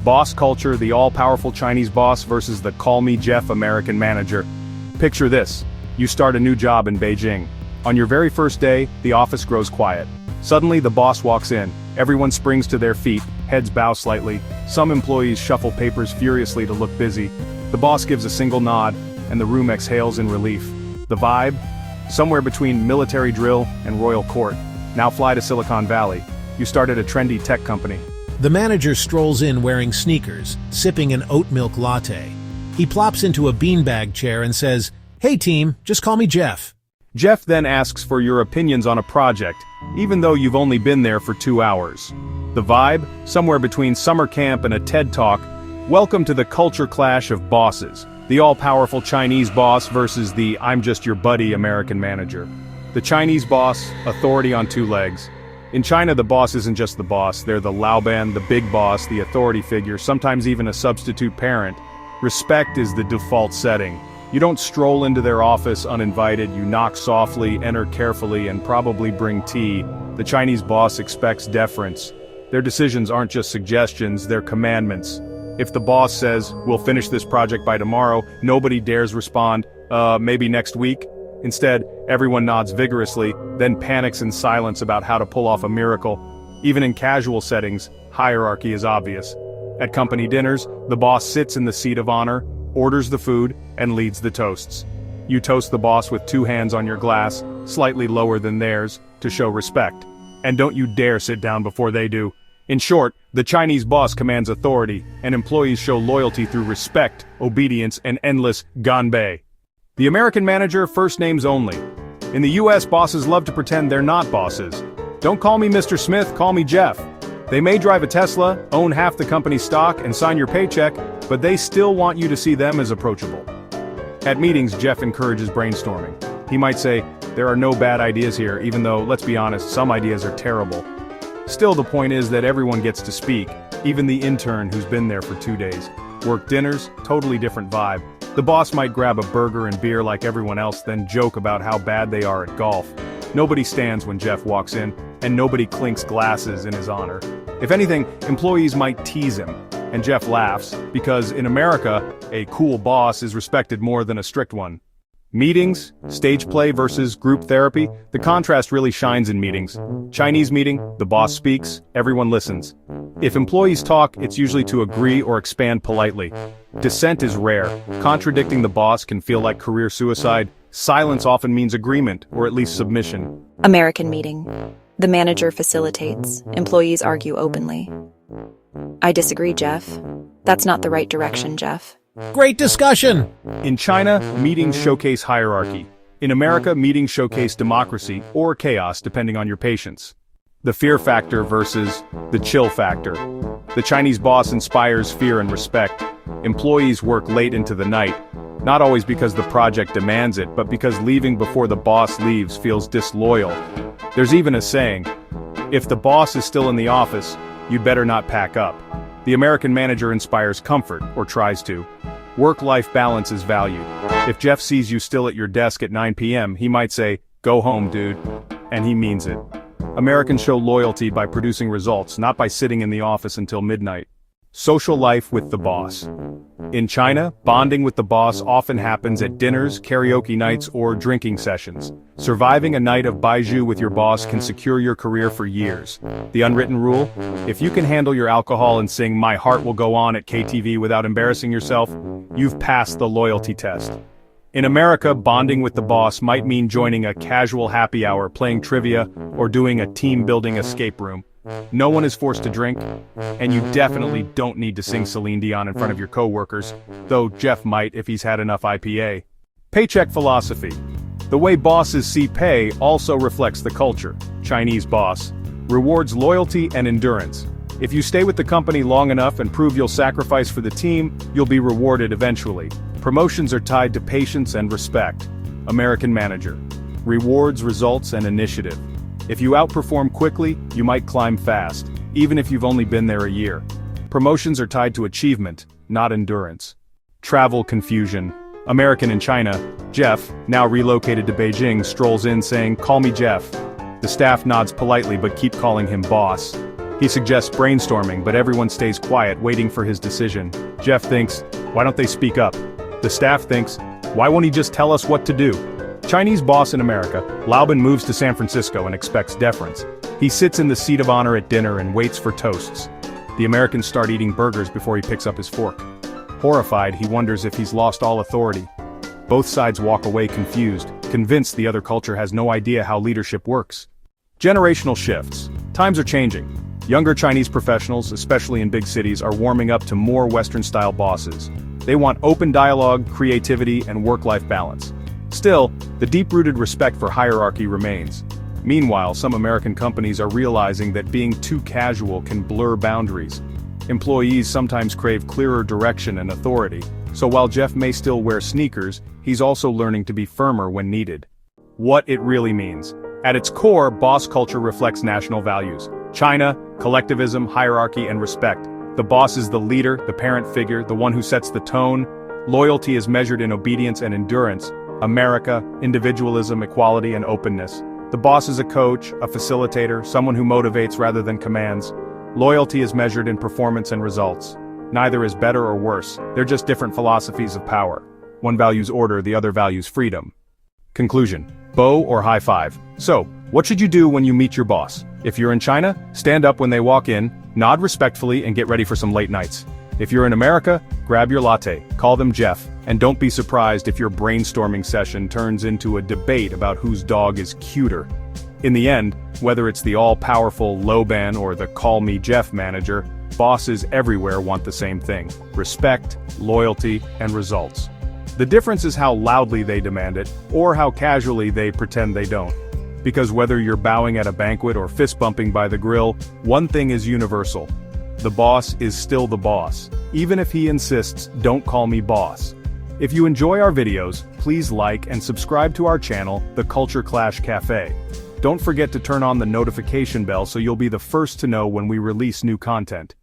Boss culture, the all-powerful Chinese boss versus the call me Jeff American manager. Picture this. You start a new job in Beijing. On your very first day, the office grows quiet. Suddenly the boss walks in. Everyone springs to their feet, heads bow slightly. Some employees shuffle papers furiously to look busy. The boss gives a single nod, and the room exhales in relief. The vibe? Somewhere between military drill and royal court. Now fly to Silicon Valley. You started a trendy tech company. The manager strolls in wearing sneakers, sipping an oat milk latte. He plops into a beanbag chair and says, "Hey team, just call me Jeff." Jeff then asks for your opinions on a project, even though you've only been there for 2 hours. The vibe? Somewhere between summer camp and a TED Talk. Welcome to the culture clash of bosses. The all-powerful Chinese boss versus the I'm just your buddy American manager. The Chinese boss, authority on 2 legs. In China, the boss isn't just the boss, they're the laoban, the big boss, the authority figure, sometimes even a substitute parent. Respect is the default setting. You don't stroll into their office uninvited, you knock softly, enter carefully, and probably bring tea. The Chinese boss expects deference. Their decisions aren't just suggestions, they're commandments. If the boss says, "We'll finish this project by tomorrow," nobody dares respond, maybe next week. Instead, everyone nods vigorously, then panics in silence about how to pull off a miracle. Even in casual settings, hierarchy is obvious. At company dinners, the boss sits in the seat of honor, orders the food, and leads the toasts. You toast the boss with 2 hands on your glass, slightly lower than theirs, to show respect. And don't you dare sit down before they do. In short, the Chinese boss commands authority, and employees show loyalty through respect, obedience, and endless ganbei. The American manager, first names only. In the US, bosses love to pretend they're not bosses. Don't call me Mr. Smith, call me Jeff. They may drive a Tesla, own half the company's stock, and sign your paycheck, but they still want you to see them as approachable. At meetings, Jeff encourages brainstorming. He might say, "There are no bad ideas here," even though, let's be honest, some ideas are terrible. Still, the point is that everyone gets to speak, even the intern who's been there for 2 days. Work dinners, totally different vibe. The boss might grab a burger and beer like everyone else, then joke about how bad they are at golf. Nobody stands when Jeff walks in, and nobody clinks glasses in his honor. If anything, employees might tease him, and Jeff laughs, because in America, a cool boss is respected more than a strict one. Meetings, stage play versus group therapy, the contrast really shines in meetings. Chinese meeting, the boss speaks, everyone listens. If employees talk, it's usually to agree or expand politely. Dissent is rare. Contradicting the boss can feel like career suicide. Silence often means agreement, or at least submission. American meeting. The manager facilitates. Employees argue openly. "I disagree, Jeff. That's not the right direction, Jeff." Great discussion! In China, meetings showcase hierarchy. In America, meetings showcase democracy, or chaos depending on your patience. The fear factor versus the chill factor. The Chinese boss inspires fear and respect. Employees work late into the night, not always because the project demands it, but because leaving before the boss leaves feels disloyal. There's even a saying, "If the boss is still in the office, you'd better not pack up." The American manager inspires comfort, or tries to. Work-life balance is valued. If Jeff sees you still at your desk at 9 p.m., he might say, "Go home, dude." And he means it. Americans show loyalty by producing results, not by sitting in the office until midnight. Social life with the boss. In China, bonding with the boss often happens at dinners, karaoke nights, or drinking sessions. Surviving a night of baiju with your boss can secure your career for years. The unwritten rule? If you can handle your alcohol and sing "My Heart Will Go On" at KTV without embarrassing yourself, you've passed the loyalty test. In America, bonding with the boss might mean joining a casual happy hour, playing trivia, or doing a team-building escape room. No one is forced to drink, and you definitely don't need to sing Celine Dion in front of your coworkers, though Jeff might if he's had enough IPA. Paycheck philosophy. The way bosses see pay also reflects the culture. Chinese boss rewards loyalty and endurance. If you stay with the company long enough and prove you'll sacrifice for the team, you'll be rewarded eventually. Promotions are tied to patience and respect. American manager rewards results and initiative. If you outperform quickly, you might climb fast, even if you've only been there a year. Promotions are tied to achievement, not endurance. Travel confusion. American in China, Jeff, now relocated to Beijing, strolls in saying, "Call me Jeff." The staff nods politely but keep calling him boss. He suggests brainstorming, but everyone stays quiet, waiting for his decision. Jeff thinks, why don't they speak up? The staff thinks, why won't he just tell us what to do? Chinese boss in America, Laoban moves to San Francisco and expects deference. He sits in the seat of honor at dinner and waits for toasts. The Americans start eating burgers before he picks up his fork. Horrified, he wonders if he's lost all authority. Both sides walk away confused, convinced the other culture has no idea how leadership works. Generational shifts. Times are changing. Younger Chinese professionals, especially in big cities, are warming up to more Western-style bosses. They want open dialogue, creativity, and work-life balance. Still, the deep-rooted respect for hierarchy remains. Meanwhile, some American companies are realizing that being too casual can blur boundaries. Employees sometimes crave clearer direction and authority, so while Jeff may still wear sneakers, he's also learning to be firmer when needed. What it really means. At its core, boss culture reflects national values. China, collectivism, hierarchy, and respect. The boss is the leader, the parent figure, the one who sets the tone. Loyalty is measured in obedience and endurance. America, individualism, equality, and openness. The boss is a coach, a facilitator, someone who motivates rather than commands. Loyalty is measured in performance and results. Neither is better or worse, they're just different philosophies of power. One values order, the other values freedom. Conclusion. Bow or high five. So, what should you do when you meet your boss? If you're in China, stand up when they walk in, nod respectfully, and get ready for some late nights. If you're in America, grab your latte, call them Jeff, and don't be surprised if your brainstorming session turns into a debate about whose dog is cuter. In the end, whether it's the all-powerful laoban or the call me Jeff manager, bosses everywhere want the same thing: respect, loyalty, and results. The difference is how loudly they demand it, or how casually they pretend they don't. Because whether you're bowing at a banquet or fist-bumping by the grill, one thing is universal. The boss is still the boss, even if he insists, "Don't call me boss." If you enjoy our videos, please like and subscribe to our channel, The Culture Clash Cafe. Don't forget to turn on the notification bell so you'll be the first to know when we release new content.